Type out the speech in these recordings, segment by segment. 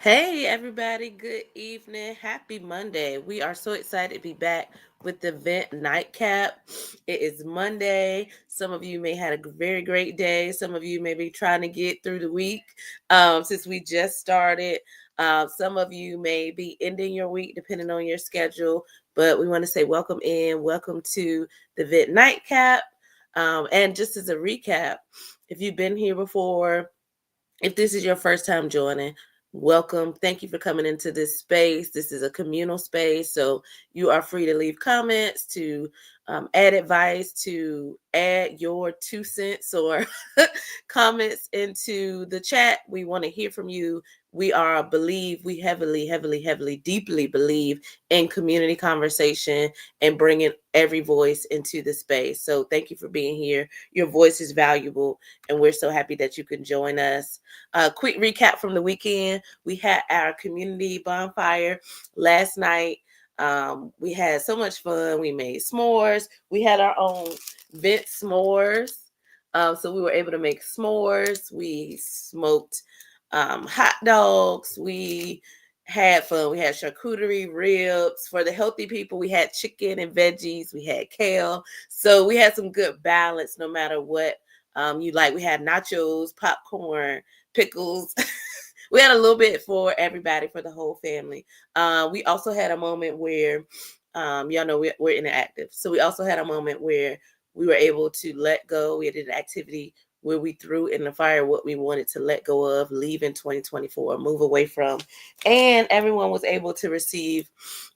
Hey, everybody. Good evening. Happy Monday. We are so excited to be back with the Vent NightCap. It is Monday. Some of you may had a very great day. Some of you may be trying to get through the week since we just started. Some of you may be ending your week depending on your schedule. But we want to say welcome in. Welcome to the Vent NightCap. And just as a recap, if you've been here before, if this is your first time joining, welcome. Thank you for coming into this space. This is a communal space, so you are free to leave comments, to add advice, to add your 2 cents or comments into the chat. We want to hear from you. We heavily, deeply believe in community conversation and bringing every voice into the space. So thank you for being here. Your voice is valuable, and we're so happy that you can join us. Quick recap from the weekend. We had our community bonfire last night. We had so much fun. We made s'mores. We had our own Vent s'mores. So we were able to make s'mores. We smoked hot dogs. We had fun. We had charcuterie, ribs. For the healthy people, we had chicken and veggies. We had kale. So we had some good balance no matter what you like. We had nachos, popcorn, pickles. We had a little bit for everybody, for the whole family. We also had a moment where, y'all know we're interactive. So we also had a moment where we were able to let go. We did an activity where we threw in the fire what we wanted to let go of, leave in 2024, move away from. And everyone was able to receive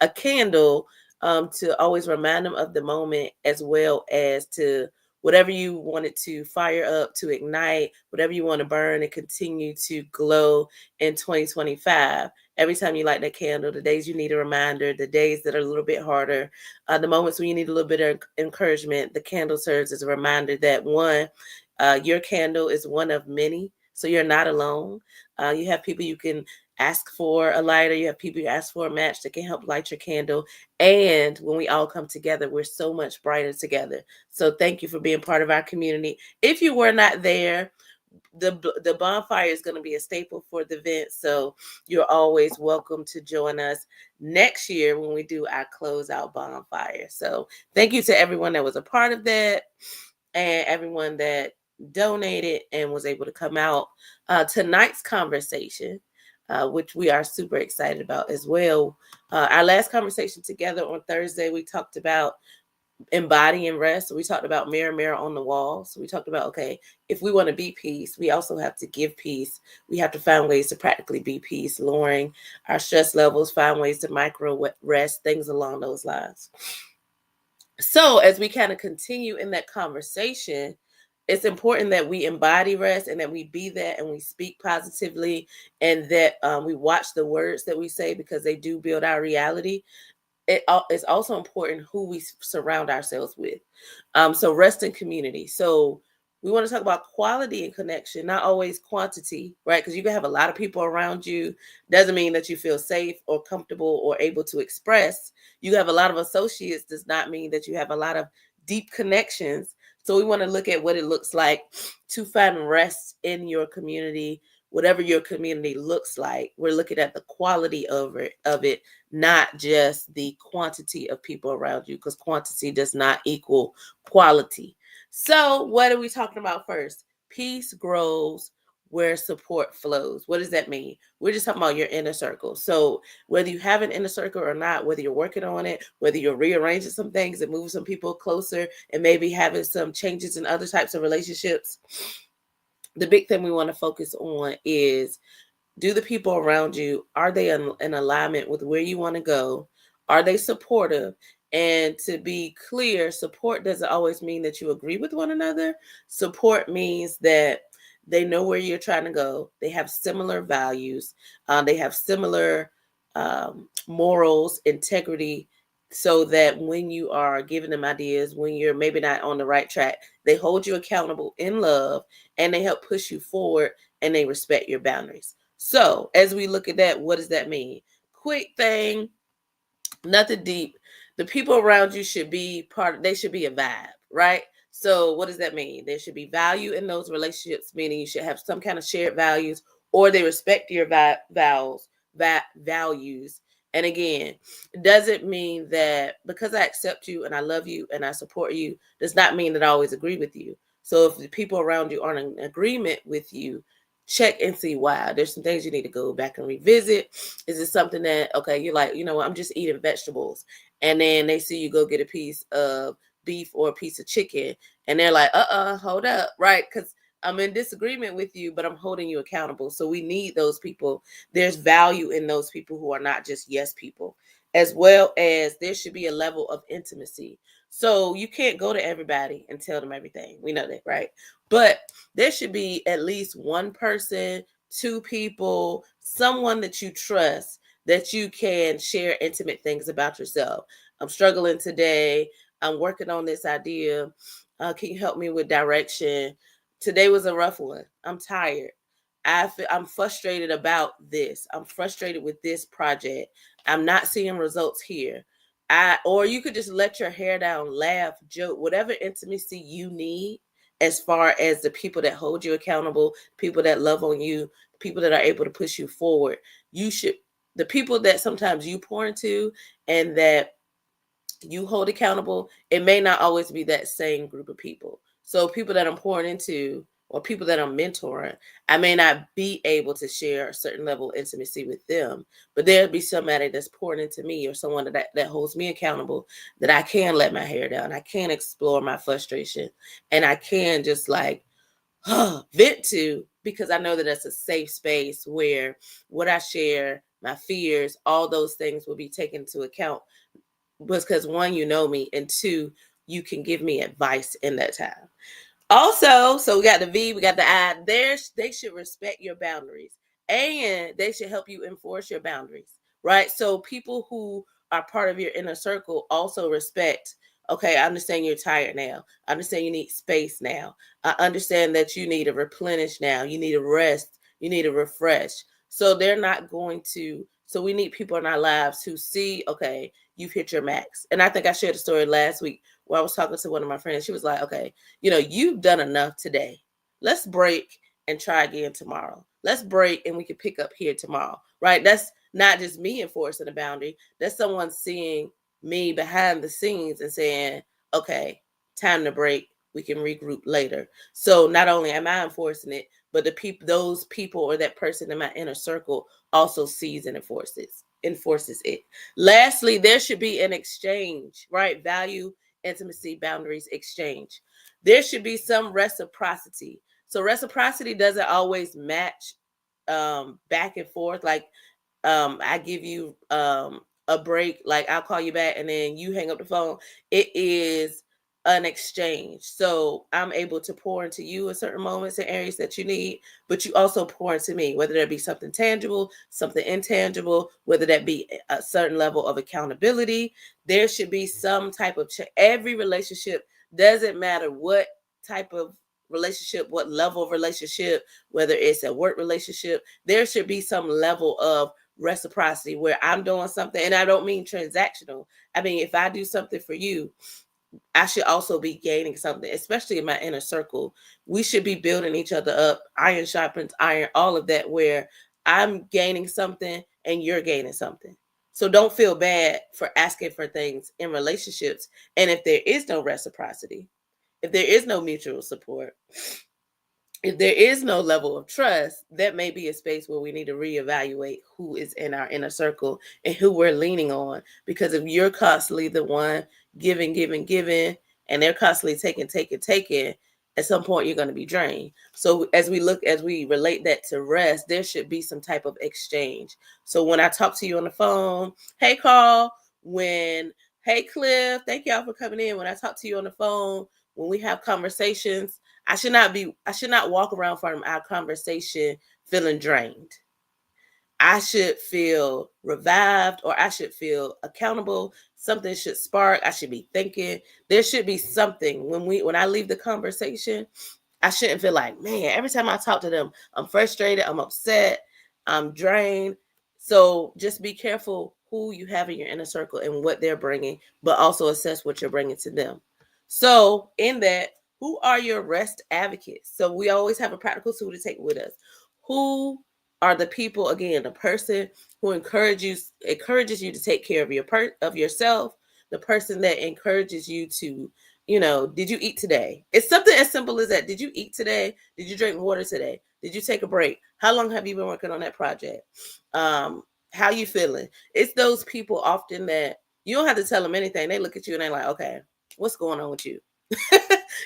a candle to always remind them of the moment, as well as to whatever you wanted to fire up, to ignite, whatever you want to burn and continue to glow in 2025. Every time you light that candle, the days you need a reminder, the days that are a little bit harder, the moments when you need a little bit of encouragement, the candle serves as a reminder that one, your candle is one of many, so you're not alone. You have people you can ask for a lighter. You have people you ask for a match that can help light your candle. And when we all come together, we're so much brighter together. So thank you for being part of our community. If you were not there, the bonfire is going to be a staple for the event. So you're always welcome to join us next year when we do our closeout bonfire. So thank you to everyone that was a part of that and everyone that donated and was able to come out. Tonight's conversation, which we are super excited about as well. Our last conversation together on Thursday, we talked about embodying rest. So we talked about mirror, mirror on the wall. So we talked about, okay, if we want to be peace, we also have to give peace. We have to find ways to practically be peace, lowering our stress levels, find ways to micro rest, things along those lines. So as we kind of continue in that conversation, it's important that we embody rest and that we be that and we speak positively and that we watch the words that we say because they do build our reality. It's also important who we surround ourselves with. So rest and community. So we want to talk about quality and connection, not always quantity, right? Because you can have a lot of people around you. Doesn't mean that you feel safe or comfortable or able to express. You have a lot of associates does not mean that you have a lot of deep connections. So we want to look at what it looks like to find rest in your community, whatever your community looks like. We're looking at the quality of it, not just the quantity of people around you, because quantity does not equal quality. So what are we talking about first? Peace grows where support flows. What does that mean? We're just talking about your inner circle. So whether you have an inner circle or not, whether you're working on it, whether you're rearranging some things and moving some people closer and maybe having some changes in other types of relationships, the big thing we want to focus on is, do the people around you, are they in alignment with where you want to go? Are they supportive? And to be clear, support doesn't always mean that you agree with one another. Support means that they know where you're trying to go. They have similar values. They have similar morals, integrity, so that when you are giving them ideas, when you're maybe not on the right track, they hold you accountable in love and they help push you forward and they respect your boundaries. So as we look at that, what does that mean? Quick thing, nothing deep. The people around you should be they should be a vibe, right? So what does that mean? There should be value in those relationships, meaning you should have some kind of shared values, or they respect your vows, values. And again, it doesn't mean that because I accept you and I love you and I support you, does not mean that I always agree with you. So if the people around you aren't in agreement with you, check and see why. There's some things you need to go back and revisit. Is it something that, okay, you're like, you know what, I'm just eating vegetables. And then they see you go get a piece of beef or a piece of chicken. And they're like, hold up, right? Because I'm in disagreement with you, but I'm holding you accountable. So we need those people. There's value in those people who are not just yes people, as well as there should be a level of intimacy. So you can't go to everybody and tell them everything. We know that, right? But there should be at least one person, two people, someone that you trust that you can share intimate things about yourself. I'm struggling today. I'm working on this idea. Can you help me with direction? Today was a rough one. I'm tired. I'm frustrated about this. I'm frustrated with this project. I'm not seeing results here. Or you could just let your hair down, laugh, joke, whatever intimacy you need as far as the people that hold you accountable, people that love on you, people that are able to push you forward. You should, the people that sometimes you pour into and that you hold accountable, it may not always be that same group of people. So people that I'm pouring into or people that I'm mentoring, I may not be able to share a certain level of intimacy with them, but there'll be somebody that's pouring into me or someone that holds me accountable that I can let my hair down. I can explore my frustration and I can just like vent to, because I know that it's a safe space where what I share, my fears, all those things will be taken into account, because one, you know me, and two, you can give me advice in that time. Also, so we got the V, we got the I. They should respect your boundaries and they should help you enforce your boundaries, right? So people who are part of your inner circle also respect. Okay, I understand you're tired now. I understand you need space now. I understand that you need to replenish now. You need a rest. You need a refresh. So they're not going to. So we need people in our lives who see, okay, you've hit your max. And I think I shared a story last week where I was talking to one of my friends. She was like, okay, you know, you've done enough today. Let's break and try again tomorrow. Let's break and we can pick up here tomorrow, right? That's not just me enforcing a boundary. That's someone seeing me behind the scenes and saying, okay, time to break. We can regroup later. So not only am I enforcing it, but the people, those people or that person in my inner circle also sees and enforces it. Lastly, there should be an exchange, right? Value, intimacy, boundaries, exchange. There should be some reciprocity. So reciprocity doesn't always match back and forth. Like I give you a break, like I'll call you back and then you hang up the phone. It is an exchange. So I'm able to pour into you in certain moments and areas that you need, but you also pour into me, whether that be something tangible, something intangible, whether that be a certain level of accountability. There should be some type of every relationship, doesn't matter what type of relationship, what level of relationship, whether it's a work relationship, there should be some level of reciprocity where I'm doing something, and I don't mean transactional. I mean, if I do something for you, I should also be gaining something, especially in my inner circle. We should be building each other up. Iron sharpens iron, all of that, where I'm gaining something and you're gaining something. So don't feel bad for asking for things in relationships. And if there is no reciprocity, if there is no mutual support, if there is no level of trust, that may be a space where we need to reevaluate who is in our inner circle and who we're leaning on. Because if you're constantly the one giving, and they're constantly taking, at some point you're going to be drained. So as we relate that to rest, there should be some type of exchange. So when I talk to you on the phone, hey Carl, when hey Cliff, thank y'all for coming in. When I talk to you on the phone, when we have conversations, I should not walk around from our conversation feeling drained. I should feel revived, or I should feel accountable. Something should spark. I should be thinking. There should be something when I leave the conversation. I shouldn't feel like, man, every time I talk to them, I'm frustrated, I'm upset, I'm drained. So just be careful who you have in your inner circle and what they're bringing, but also assess what you're bringing to them. So, in that, who are your rest advocates? So, we always have a practical tool to take with us. Who are the people, again, the person who encourages you to take care of of yourself, the person that encourages you to, did you eat today? It's something as simple as that. Did you eat today? Did you drink water today? Did you take a break? How long have you been working on that project? How you feeling? It's those people often that you don't have to tell them anything. They look at you and they're like, okay, what's going on with you?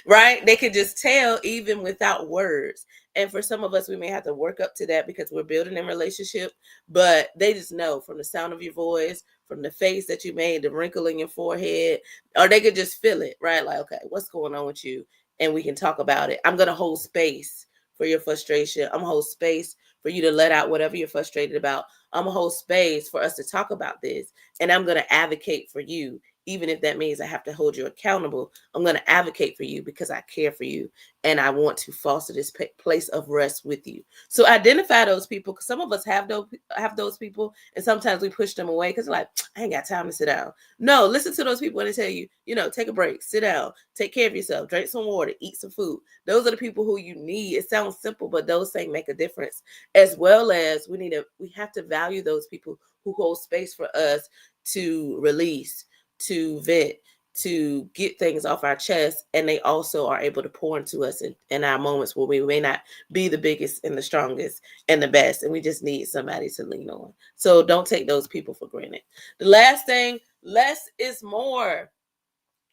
Right? They can just tell even without words. And for some of us, we may have to work up to that because we're building a relationship, but they just know from the sound of your voice, from the face that you made, the wrinkle in your forehead, or they could just feel it, right? Like, okay, what's going on with you? And we can talk about it. I'm going to hold space for your frustration. I'm going to hold space for you to let out whatever you're frustrated about. I'm going to hold space for us to talk about this. And I'm going to advocate for you, even if that means I have to hold you accountable. I'm going to advocate for you because I care for you and I want to foster this place of rest with you. So identify those people, because some of us have those people, and sometimes we push them away because like, I ain't got time to sit down. No, listen to those people when they tell you, take a break, sit down, take care of yourself, drink some water, eat some food. Those are the people who you need. It sounds simple, but those things make a difference. As well as we have to value those people who hold space for us to release, to vent, to get things off our chest, and they also are able to pour into us in our moments where we may not be the biggest and the strongest and the best, and we just need somebody to lean on. So don't take those people for granted. The last thing, less is more.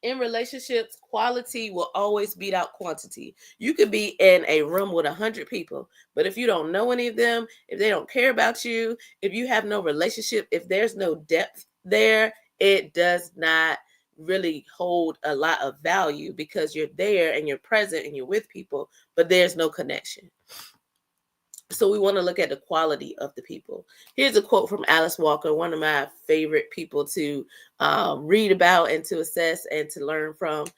In relationships, quality will always beat out quantity. You could be in a room with 100 people, but if you don't know any of them, if they don't care about you, if you have no relationship, if there's no depth there, it does not really hold a lot of value because you're there and you're present and you're with people, but there's no connection. So we want to look at the quality of the people. Here's a quote from Alice Walker, one of my favorite people to read about and to assess and to learn from.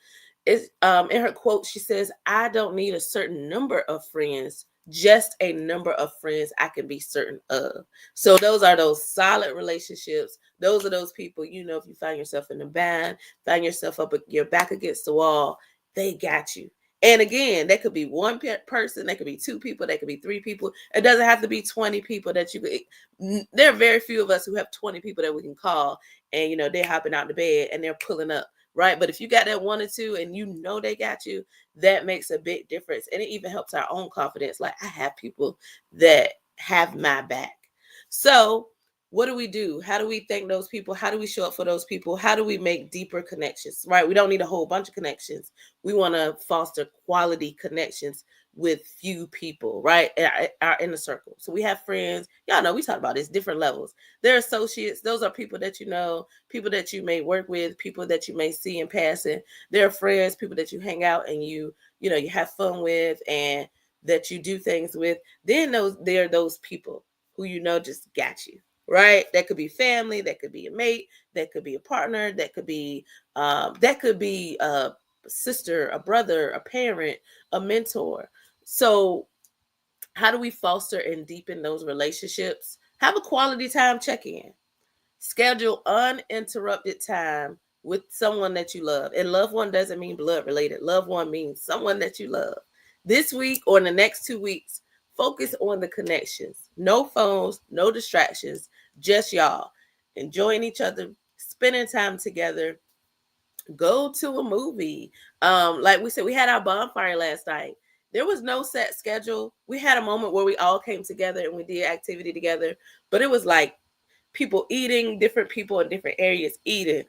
Is in her quote, she says, "I don't need a certain number of friends, just a number of friends I can be certain of." So those are those solid relationships. Those are those people, if you find yourself in a bind, find yourself up, your back against the wall, they got you. And again, that could be one person, that could be two people, that could be three people. It doesn't have to be 20 people that you could. There are very few of us who have 20 people that we can call, and they're hopping out the bed and they're pulling up, right? But if you got that one or two and they got you, that makes a big difference. And it even helps our own confidence. Like, I have people that have my back. So what do we do? How do we thank those people? How do we show up for those people? How do we make deeper connections, right? We don't need a whole bunch of connections. We want to foster quality connections with few people, right? Our inner circle. So we have friends. Y'all know we talk about this, different levels. They're associates. Those are people that people that you may work with, people that you may see in passing. They're friends, people that you hang out and you have fun with and that you do things with. Then there are those people who just got you, right? That could be family, that could be a mate, that could be a partner, that could be a sister, a brother, a parent, a mentor. So how do we foster and deepen those relationships? Have a quality time check-in. Schedule uninterrupted time with someone that you love. And loved one doesn't mean blood related. Loved one means someone that you love. This week or in the next 2 weeks, focus on the connections. No phones, no distractions, just y'all. Enjoying each other, spending time together. Go to a movie. Like we said, we had our bonfire last night. There was no set schedule. We had a moment where we all came together and we did activity together, but it was like people eating, different people in different areas eating,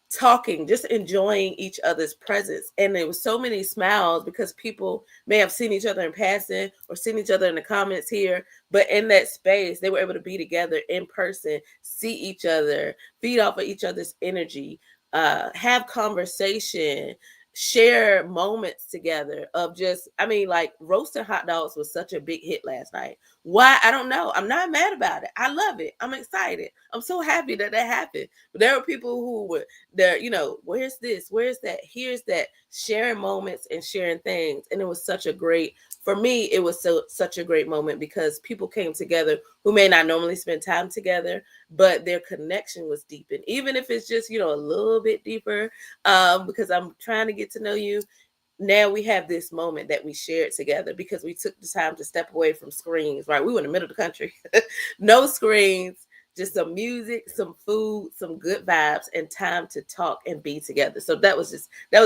talking, just enjoying each other's presence. And there was so many smiles because people may have seen each other in passing or seen each other in the comments here, but in that space, they were able to be together in person, see each other, feed off of each other's energy, have conversation, share moments together of just, like roasting hot dogs was such a big hit last night. Why? I don't know. I'm not mad about it. I love it. I'm excited. I'm so happy that happened. But there were people who were there, where's this? Where's that? Here's that, sharing moments and sharing things. And it was such a great, for me, it was such a great moment because people came together who may not normally spend time together, but their connection was deepened, even if it's just, a little bit deeper, because I'm trying to get to know you. now we have this moment that we shared together because we took the time to step away from screens, right? We were in the middle of the country, no screens, just some music, some food, some good vibes, and time to talk and be together. So that was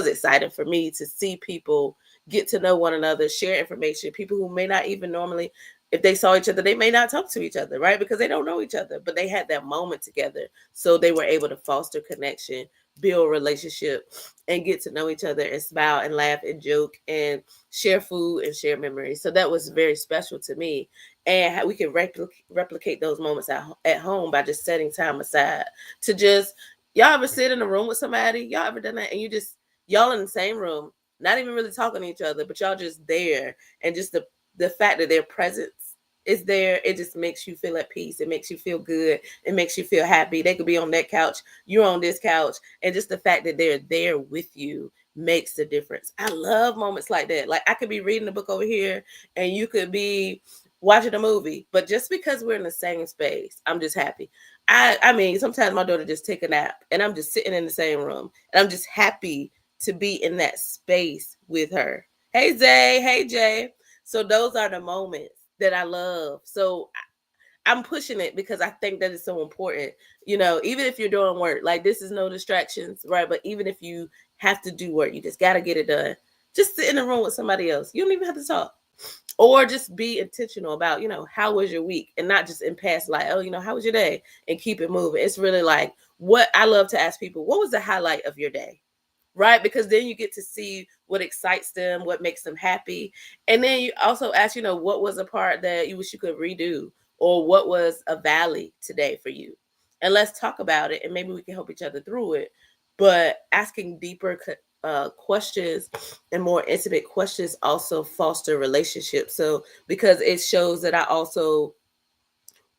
exciting for me to see people get to know one another, share information, people who may not even normally, if they saw each other, they may not talk to each other, right? Because they don't know each other, but they had that moment together. So they were able to foster connection, build relationship, and get to know each other and smile and laugh and joke and share food and share memories. So that was very special to me. And how we can replicate those moments at home by just setting time aside to just, y'all ever sit in a room with somebody? Y'all ever done that? And y'all in the same room, not even really talking to each other, but y'all just there. And just the fact that their presence is there, it just makes you feel at peace. It makes you feel good. It makes you feel happy. They could be on that couch, you're on this couch, and just the fact that they're there with you makes the difference. I love moments like that. Like I could be reading a book over here and you could be watching a movie, but just because we're in the same space, I'm just happy. I mean, sometimes my daughter just take a nap and I'm just sitting in the same room and I'm just happy to be in that space with her. Hey Zay, hey Jay. So those are the moments that I love. So I'm pushing it because I think that is so important. You know, even if you're doing work, like this is no distractions, right? But even if you have to do work, you just got to get it done. Just sit in a room with somebody else. You don't even have to talk. Or just be intentional about, how was your week? And not just in past, like, oh, how was your day? And keep it moving. It's really like what I love to ask people, what was the highlight of your day? Right? Because then you get to see what excites them, what makes them happy. And then you also ask, what was a part that you wish you could redo? Or what was a valley today for you? And let's talk about it and maybe we can help each other through it. But asking deeper questions and more intimate questions also foster relationships. So because it shows that I also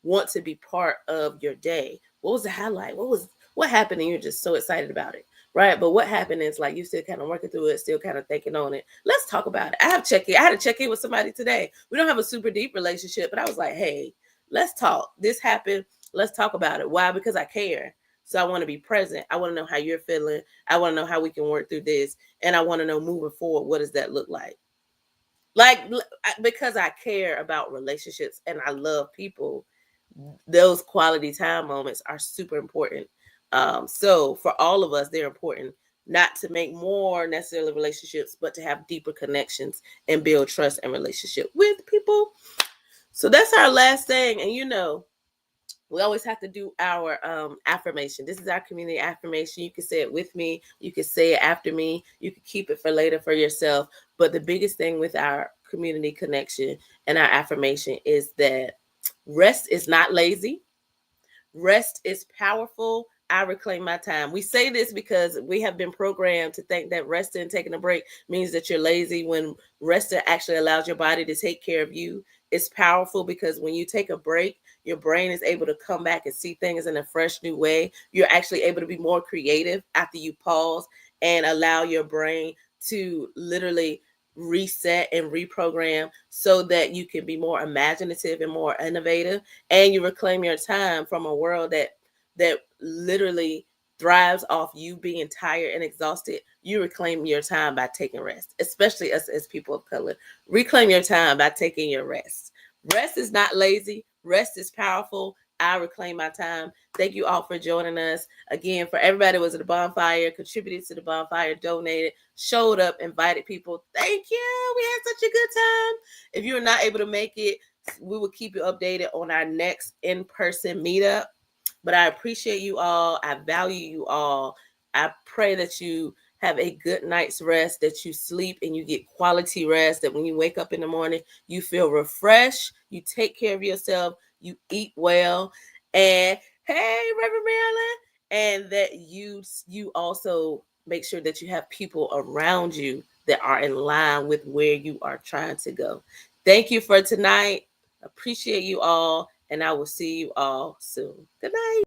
want to be part of your day. What was the highlight? What happened? And you're just so excited about it, right? But what happened is like you still kind of working through it, still kind of thinking on it. Let's talk about it. I had to check in with somebody today. We don't have a super deep relationship, but I was like, hey, let's talk. This happened. Let's talk about it. Why? Because I care. So I want to be present. I want to know how you're feeling. I want to know how we can work through this. And I want to know moving forward, what does that look like? Like, because I care about relationships and I love people, those quality time moments are super important. So for all of us, they're important, not to make more necessarily relationships, but to have deeper connections and build trust and relationship with people. So that's our last thing. And we always have to do our affirmation. This is our community affirmation. You can say it with me. You can say it after me. You can keep it for later for yourself. But the biggest thing with our community connection and our affirmation is that rest is not lazy. Rest is powerful. I reclaim my time. We say this because we have been programmed to think that resting and taking a break means that you're lazy, when resting actually allows your body to take care of you. It's powerful because when you take a break, your brain is able to come back and see things in a fresh new way. You're actually able to be more creative after you pause and allow your brain to literally reset and reprogram so that you can be more imaginative and more innovative, and you reclaim your time from a world that literally thrives off you being tired and exhausted. You reclaim your time by taking rest, especially us as people of color. Reclaim your time by taking your rest. Rest is not lazy. Rest is powerful. I reclaim my time. Thank you all for joining us. Again, for everybody that was at the bonfire, contributed to the bonfire, donated, showed up, invited people. Thank you. We had such a good time. If you're not able to make it, we will keep you updated on our next in-person meetup. But I appreciate you all. I value you all. I pray that you have a good night's rest, that you sleep and you get quality rest, that when you wake up in the morning, you feel refreshed, you take care of yourself, you eat well, and hey, Reverend Marilyn, and that you also make sure that you have people around you that are in line with where you are trying to go. Thank you for tonight. Appreciate you all, and I will see you all soon. Good night.